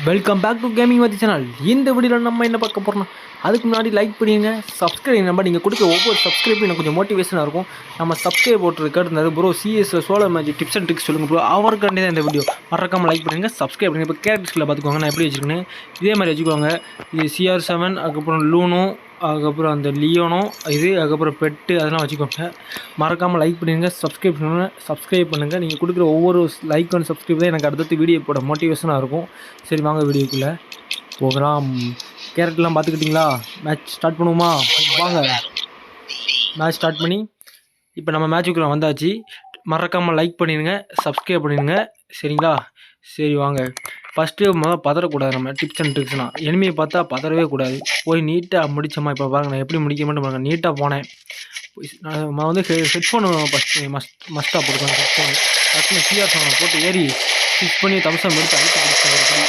Welcome back to gaming Mathi channel. இந்த வீடியோவில் நம்ம என்ன பார்க்க போகிறோம்னா, அதுக்கு முன்னாடி லைக் பண்ணிடுங்க, சப்ஸ்கிரைப் நம்ம நீங்கள் கொடுக்க ஒவ்வொரு சப்ஸ்கிரைப்பும் எனக்கு கொஞ்சம் மோட்டிவேஷனாக இருக்கும். நம்ம சப்ஸ்கிரைப் போட்டு கேட்டிருந்தாரு ப்ரோ சிஎஸ்ல solo match tips and tricks சொல்லுங்கள் ப்ரோ, அவருக்காண்டி தான் இந்த வீடியோ. மறக்காமல் லைக் பண்ணுங்க, சப்ஸ்கிரைப் பண்ணுங்கள். இப்போ கேரக்டர்ஸில் பார்த்துக்கோங்க நான் எப்படி வச்சுருக்கேன்னு இதே மாதிரி வச்சுக்கோங்க. இது CR7, அதுக்கப்புறம் லூனோ, அதுக்கப்புறம் அந்த லியோனோ, இது அதுக்கப்புறம் பெட்டு, அதெல்லாம் வச்சுக்கோங்க. மறக்காமல் லைக் பண்ணிடுங்க, சப்ஸ்கிரைப் பண்ணுங்கள். நீங்கள் கொடுக்குற ஒவ்வொரு லைக் அண்ட் சப்ஸ்கிரைப் தான் எனக்கு அடுத்தடுத்து வீடியோ போட மோட்டிவேஷனாக இருக்கும். சரி வாங்க வீடியோக்குள்ளே போகலாம். கேரக்டர்லாம் பார்த்துக்கிட்டிங்களா? மேட்ச் ஸ்டார்ட் பண்ணுவோமா? வாங்க மேட்ச் ஸ்டார்ட் பண்ணி இப்போ நம்ம மேட்சுக்குள்ளே வந்தாச்சு. மறக்காமல் லைக் பண்ணிடுங்க, சப்ஸ்கிரைப் பண்ணிடுங்க, சரிங்களா? சரி வாங்க. ஃபஸ்ட்டு பதறக்கூடாது. நம்ம டிப்ஸ் அண்ட் ட்ரிக்ஸ்னால் எனிமையை பார்த்தா பதறவே கூடாது. போய் நீட்டாக முடிச்சோமா. இப்போ பாருங்கள் நான் எப்படி முடிக்க மட்டும் பாருங்கள். நீட்டாக போனேன். நான் வந்து ஹெட்ஃபோனு ஃபஸ்ட்டு மஸ்ட்டாக போட்டுக்கோங்க. ஹெட்ஃபோனு டக்குன்னு CR7 போட்டு ஏறி ஃபிக்ஸ் பண்ணி தம்சம் எடுத்து அழுத்தி பிடிச்சிட்டு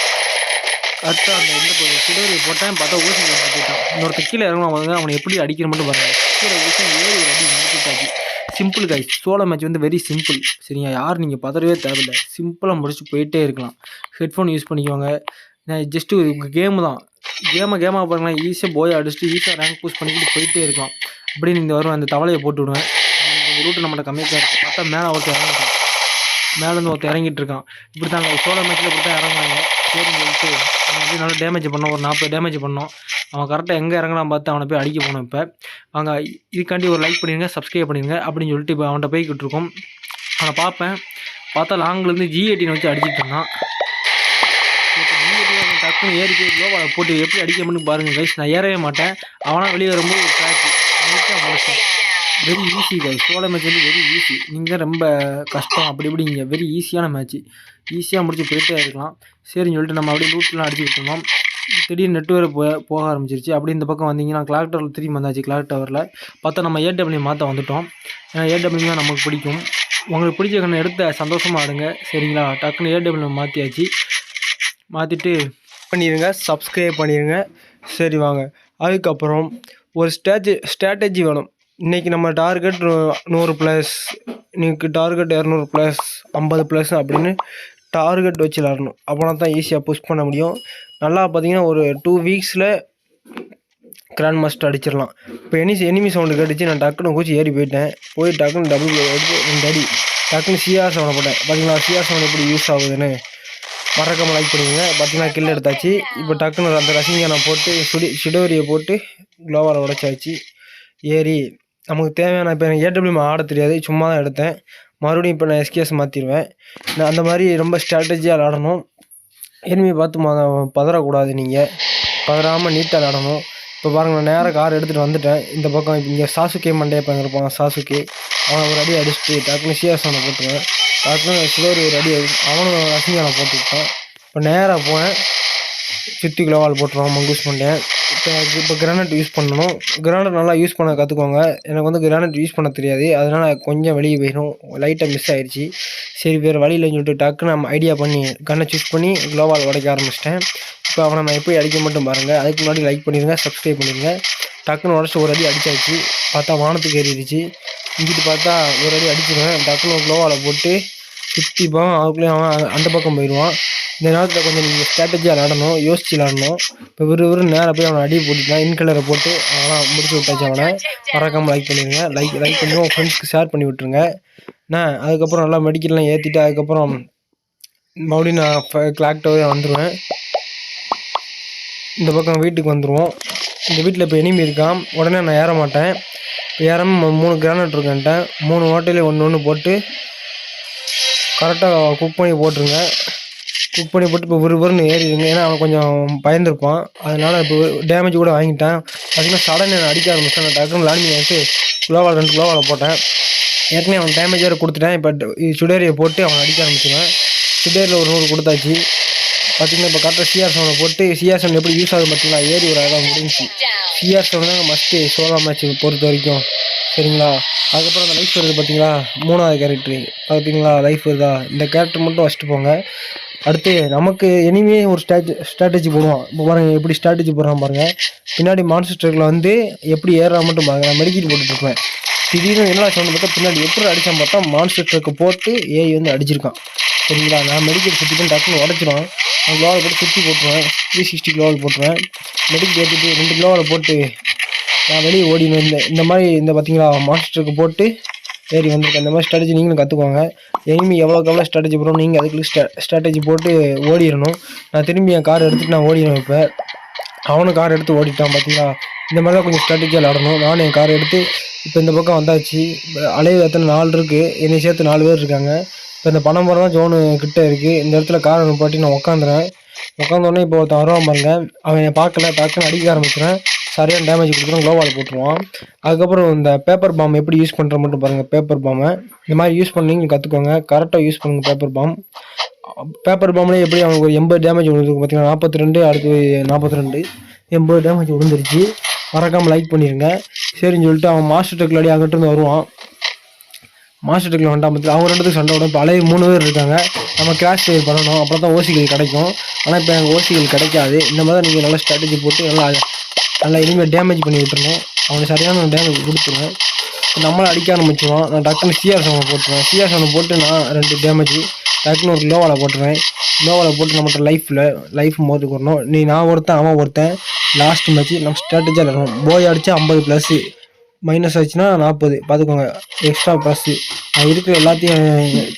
கரெக்டாக அந்த எந்த சுடரி போட்டேன். பார்த்தா ஊசி போட்டான். இன்னொருத்த கீழே இறங்கணும் வந்து அவனை எப்படி அடிக்கிற மட்டும் பாருங்கள். கீழே ஊசி ஏறி ஒரு அடி முடிச்சுட்டாச்சு. Simple guys. சோலோ மேட்ச் வந்து வெரி சிம்பிள், சரிங்க? யார் நீங்கள் பதறவே தேவையில்லை. சிம்பிளாக முடிச்சு போயிட்டே இருக்கலாம். ஹெட்ஃபோன் யூஸ் பண்ணிக்கோங்க. நான் ஜஸ்ட்டு கேமு தான். கேமாக பாருங்களேன். ஈஸியாக போய் அடிச்சுட்டு ஈஸியாக ரேங்க் பூஸ்ட் பண்ணிக்கிட்டு போயிட்டே இருக்கலாம். அப்படின்னு இந்த வரும் அந்த தவளையை போட்டு விடுவேன். ரூட்டு நம்மகிட்ட கம்மியாக தான் இருக்குது. பார்த்தா மேலே ஒருத்தர் இறங்கிட்டான். மேலேருந்து ஒருத்தர் இறங்கிட்டு இருக்கான். இப்படி தாங்க சோலோ மேட்ச்சில் இப்படி தான் இறங்குவாங்க. சரின்னு சொல்லிட்டு அவன் வந்து நல்லா டேமேஜ் பண்ணோம். ஒரு 40 டேமேஜ் பண்ணோம். அவன் கரெக்டாக எங்கே இறங்கலாம் பார்த்து அவனை போய் அடிக்க போனோம். இப்போ அவங்க இதுக்காண்டி ஒரு லைக் பண்ணிடுங்க, சப்ஸ்கிரைப் பண்ணிடுங்க அப்படின்னு சொல்லிட்டு இப்போ அவன்கிட்ட போய்கிட்டு இருக்கோம். அவனை பார்ப்பேன். பார்த்தா லாங்கிலேருந்து G18 வச்சு அடிச்சுட்டு இருந்தான். G18 டக்குன்னு ஏறி போய் க்ளோவால் போட்டு எப்படி அடிக்கணும்னு பாருங்கள் கைஸ். நான் ஏறவே மாட்டேன். அவனா வெளியே வரும்போது ட்ராக்கு நீட்டாக முடிச்சேன். Very easy guys. Solo match வந்து வெரி ஈஸி. நீங்கள் ரொம்ப கஷ்டம் அப்படி இப்படிங்க. வெரி ஈஸியான மேட்ச்சு. ஈஸியாக முடிச்சு போயிட்டே இருக்கலாம். சரின்னு சொல்லிட்டு நம்ம அப்படியே லூட்லாம் அடிச்சுக்கிட்டு இருந்தோம். திடீர்னு நெட்வேர் போக ஆரம்பிச்சிருச்சு. அப்படி இந்த பக்கம் வந்தீங்கன்னா கிளாக் டவரில் திரும்பி வந்தாச்சு. கிளாக் டவரில் பார்த்தா நம்ம AW மாற்ற வந்துவிட்டோம். ஏன்னா AW தான் நமக்கு பிடிக்கும். உங்களுக்கு பிடிச்ச கண்ணை எடுத்த சந்தோஷமாக ஆடுங்க, சரிங்களா? டக்குன்னு AW மாற்றியாச்சு. மாற்றிட்டு பண்ணிடுங்க, சப்ஸ்கிரைப் பண்ணிடுங்க. சரி வாங்க. அதுக்கப்புறம் ஒரு ஸ்ட்ராட்டஜி வேணும். இன்றைக்கி நம்ம டார்கெட் 100+, இன்றைக்கி டார்கெட் 200+, 50+ அப்படின்னு டார்கெட் வச்சு விளாடணும். அப்போனா தான் ஈஸியாக புஷ் பண்ண முடியும். நல்லா பார்த்தீங்கன்னா ஒரு 2 வீக்ஸில் கிராண்ட் மாஸ்டர் அடிச்சிடலாம். இப்போ எனிமி சவுண்டு கேட்டுச்சு. நான் டக்குன்னு கூச்சி ஏறி போயிட்டேன். போய் டக்குன்னு டபுள் எடுத்து 2 அடி டக்குன்னு CR7 போட்டேன். பார்த்தீங்களா CR7 எப்படி யூஸ் ஆகுதுன்னு? மறக்காமல் லைக் பண்ணுவீங்க. பார்த்தீங்கன்னா கில் எடுத்தாச்சு. இப்போ டக்குன்னு அந்த ரசிங்கனை போட்டு சுடோரியை போட்டு க்ளோவால் உடைச்சாச்சு. ஏறி நமக்கு தேவையான இப்போ எனக்கு AW ஆட தெரியாது, சும்மா தான் எடுத்தேன். மறுபடியும் இப்போ நான் SKS மாற்றிடுவேன். நான் அந்த மாதிரி ரொம்ப ஸ்ட்ராட்டஜியாக விளாடணும். எனிமையை பார்த்து பதறக்கூடாது. நீங்கள் பதறாமல் நீட்டாக விளாடணும். இப்போ பாருங்கள் நான் நேராக கார் எடுத்துகிட்டு வந்துட்டேன். இந்த பக்கம் இப்போ இங்கே சாசுக்கே மண்டே இப்போ இருப்பான். சாசுக்கே அவனை ஒரு அடி அடிச்சுட்டு டக்குன்னு CR7 போட்டுருவேன். டக்குன்னு சுடோரி ஒரு அடி அவனும் ரசிங்கனை போட்டுவிட்டான். இப்போ நேராக போனேன். சுற்றி க்ளோவால் போட்டுருவான். மங்கூஸ் பண்ணிட்டேன். இப்போ கிரானைட் யூஸ் பண்ணணும். கிரானைட் நல்லா யூஸ் பண்ண கற்றுக்கோங்க. எனக்கு வந்து கிரானைட் யூஸ் பண்ண தெரியாது. அதனால் கொஞ்சம் வெளியே போயிடும். லைட்டாக மிஸ் ஆகிடுச்சு. சரி வேறு வழியில்னு சொல்லிட்டு டக்குன்னு நம்ம ஐடியா பண்ணி கன்னை சூஸ் பண்ணி க்ளோவால் உடைக்க ஆரம்பிச்சிட்டேன். இப்போ அவனை நான் எப்படி அடிக்க மட்டும் பாருங்கள். அதுக்கு முன்னாடி லைக் பண்ணிடுங்க, சப்ஸ்கிரைப் பண்ணிடுங்க. டக்குன்னு உடச்சி ஒரு அடி அடிச்சாச்சு. பார்த்தா வானத்துக்கு ஏறிடுச்சு. இங்கிட்டு பார்த்தா ஒரு அடி அடிச்சிடுவேன். டக்குன்னு க்ளோவால் போட்டு சுற்றிப்பான். அதுக்குள்ளேயே அவன் அந்த பக்கம் போயிடுவான். இந்த நேரத்தில் கொஞ்சம் நீங்கள் ஸ்ட்ராட்டஜியாக விளாடணும், யோசிச்சு விளாடணும். இப்போ விறு நேராக போய் அவனை அடி போட்டுட்டான். இன்கலரை போட்டு அவனால் முடிச்சு விட்டாச்சு. அவனை மறக்காமல் லைக் பண்ணிடுங்க. லைக் பண்ணி உங்கள் ஃப்ரெண்ட்ஸ்க்கு ஷேர் பண்ணி விட்ருங்க. அதுக்கப்புறம் நல்லா மெடிக்கல்லாம் ஏற்றிட்டு அதுக்கப்புறம் மறுபடியும் நான் கிளாக் டவரே வந்துடுவேன். இந்த பக்கம் வீட்டுக்கு வந்துடுவோம். இந்த வீட்டில் இப்போ எனிமி இருக்கான். உடனே நான் ஏற மாட்டேன். ஏறாமல் 3 கிரானைட் இருக்கேன்ட்டேன். 3 ஓட்டையிலே ஒன்று போட்டு கரெக்டாக குக் பண்ணி போட்டுருங்க. குக் பண்ணி போட்டு இப்போ விறுவிறுன்னு ஏறிடுங்க. ஏன்னா அவன் கொஞ்சம் பயந்துருப்பான். அதனால் இப்போ டேமேஜ் கூட வாங்கிட்டான். பார்த்தீங்கன்னா சடனே நான் அடிக்க ஆரம்பிச்சேன். நான் டக்குன்னு லேண்டிங் ஆகிட்டு 2 க்ளோவால் போட்டேன். ஏற்கனவே அவன் டேமேஜ் வேறு கொடுத்துட்டேன். இப்போ சுடேரியை போட்டு அவன் அடிக்க ஆரம்பிச்சிடுவேன். சுடேரியில் ஒரு 100 கொடுத்தாச்சு. பார்த்திங்கன்னா இப்போ கரெக்டாக CR7 போட்டு CR7 எப்படி யூஸ் ஆகுது பார்த்தீங்களா? ஏறி ஒரு இடம் முடிஞ்சு. CR7 தாங்க மஸ்ட்டு சோலோ மேட்ச் பொறுத்த வரைக்கும், சரிங்களா? அதுக்கப்புறம் அந்த லைஃப் வருது பார்த்தீங்களா? 3வது கேரக்டரு பார்த்தீங்களா? லைஃப் வருதா? இந்த கேரக்டர் மட்டும் வச்சுட்டு போங்க. அடுத்து நமக்கு எனிமே ஒரு ஸ்ட்ராட்டஜி போடுவான். இப்போ பாருங்கள் எப்படி ஸ்ட்ராட்டஜி போடுறான் பாருங்கள். பின்னாடி மான்ஸ்டர்களில் வந்து எப்படி ஏறா மட்டும் பாருங்கள். நான் மெடிக்கெட் போட்டுட்ருப்பேன். திடீர்னு என்ன சொன்ன பார்த்தா பின்னாடி எப்படி அடித்தான் பார்த்தா மான்ஸ்டர் ட்ரக்கு போட்டு ஏஐ வந்து அடிச்சிருக்கான், சரிங்களா? நான் மெடிக்கெட் சுற்றிட்டு டக்குன்னு உடச்சிடும். நான் க்ளோவால் போட்டு சுற்றி போட்டுருவேன். 360 க்ளோவால் போட்டுருவேன். மெடிக்கல் ஏற்றிட்டு 2 க்ளோவால் போட்டு நான் வெளியே ஓடினு இந்த மாதிரி இந்த பார்த்தீங்களா மாஸ்டருக்கு போட்டு ஏறி வந்திருக்கேன். இந்த மாதிரி ஸ்ட்ராட்டஜி நீங்களும் கற்றுக்கோங்க. எனிமி எவ்வளோக்கு எவ்வளோ ஸ்ட்ராட்டஜி போடுறோம் நீங்கள் அதுக்குள்ளே ஸ்ட்ராட்டஜி போட்டு ஓடிடணும். நான் திரும்பி என் கார் எடுத்துகிட்டு நான் ஓடிடுவேன். இப்போ அவனும் கார் எடுத்து ஓடிட்டான் பார்த்தீங்களா. இந்த மாதிரி தான் கொஞ்சம் ஸ்ட்ராட்டஜியாக விளாடணும். நானும் என் காரை எடுத்து இப்போ இந்த பக்கம் வந்தாச்சு. அலைவு எத்தனை 4 இருக்குது, என்னை சேர்த்து 4 பேர் இருக்காங்க. இப்போ இந்த பணம் மரம் தான் ஜோனு கிட்டே இருக்குது. இந்த இடத்துல காரை நிப்பாட்டி நான் உட்காந்துறேன். உட்காந்தோடனே இப்போ ஒருத்தன் வருவான் பாருங்க, அவன் பார்க்கல, டக்குன்னு அடிக்க ஆரம்பிக்கிறேன். சரியான டேமேஜ் கொடுத்துருவோம், க்ளோவால் போட்டுருவான். அதுக்கப்புறம் இந்த பேப்பர் பாம் எப்படி யூஸ் பண்ணுற மட்டும் பாருங்கள். பேப்பர் பாமை இந்த மாதிரி யூஸ் பண்ணி நீங்கள் கற்றுக்கோங்க. கரெக்டாக யூஸ் பண்ணுங்கள் பேப்பர் பாம். பேப்பர் பாம்லேயே எப்படி அவனுக்கு ஒரு 80 டேமேஜ் விழுந்துருக்கு பார்த்தீங்கன்னா. 42 அடுத்து 42 80 டேமேஜ் விழுந்துருச்சு. மறக்காமல் லைக் பண்ணிடுங்க. சரின்னு சொல்லிட்டு அவன் மாஸ்டர் டெக்லாடி அங்கிட்டிருந்து வருவான். மாஸ்டர் டெக்கில் வந்துட்டான் பார்த்து அவங்க 2 பேருக்கு சண்டை விடும். இப்போ அலைய 3 பேர் இருக்காங்க. நம்ம கிராஷ் ஃபயர் பண்ணணும், அப்புறம் தான் ஓசிகள் கிடைக்கும். ஆனால் இப்போ எனக்கு ஓசிகள் கிடைக்காது. இந்த மாதிரி தான் நீங்கள் நல்லா ஸ்ட்ராட்டஜி போட்டு நல்லா இனிமேல் டேமேஜ் பண்ணி விட்டுருணும். அவனுக்கு சரியான டேமேஜ் கொடுத்துருவேன். நம்மளை அடிக்க ஆரம்பிச்சிடுவான். நான் டக்குன்னு சிஆர் செவனை போட்டுருவேன். சிஆர் செவனை போட்டு நான் 2 டேமேஜ் டக்குன்னு ஒரு க்ளோவால் போட்டுருவேன். க்ளோவால் போட்டு நம்மகிட்ட லைஃப் மோதுக்கு வரணும். நான் ஒருத்தன் அவன் ஒருத்தன். லாஸ்ட் மேட்ச்சு நம்ம ஸ்ட்ராட்டஜியாக விளாடணும். போய் அடித்தா 50+, மைனஸ் ஆச்சுன்னா 40 பார்த்துக்கோங்க, எக்ஸ்ட்ரா ப்ளஸ்ஸு. நான் இருக்கிற எல்லாத்தையும்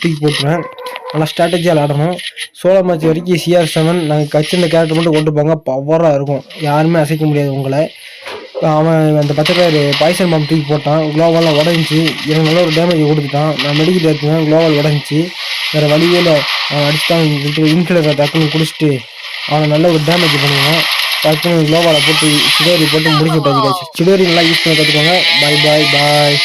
தூக்கி போட்டுருவேன். நல்லா ஸ்ட்ராட்டஜியாக விளாடணும். சோலோ மேட்ச் வரைக்கும் CR7 நாங்கள் கட்சியில் கேரக்டர் மட்டும் கொண்டு போங்க, பவராக இருக்கும். யாருமே அசைக்க முடியாது உங்களை. அவன் அந்த 10 பேர் பாய்சன் பாம்பு தூக்கி போட்டான். க்ளோவாலாம் உடஞ்சி எனக்கு நல்ல ஒரு டேமேஜ் கொடுத்துட்டான். நான் மெடிக்கல் எடுத்துவேன். க்ளோவால் உடஞ்சி வேறு வழியில் அவன் அடிச்சுட்டான். இன்ஃபிளர் டக்குன்னு குடிச்சிட்டு அவனை நல்ல ஒரு டேமேஜ் பண்ணுவேன். டக்குன்னு க்ளோவாலை போட்டு சிடோரி போட்டு முடிச்சு விட்டாச்சு. சிடோரி நல்லா யூஸ் பண்ணி கற்றுக்கோங்க. பாய் பாய் பாய்.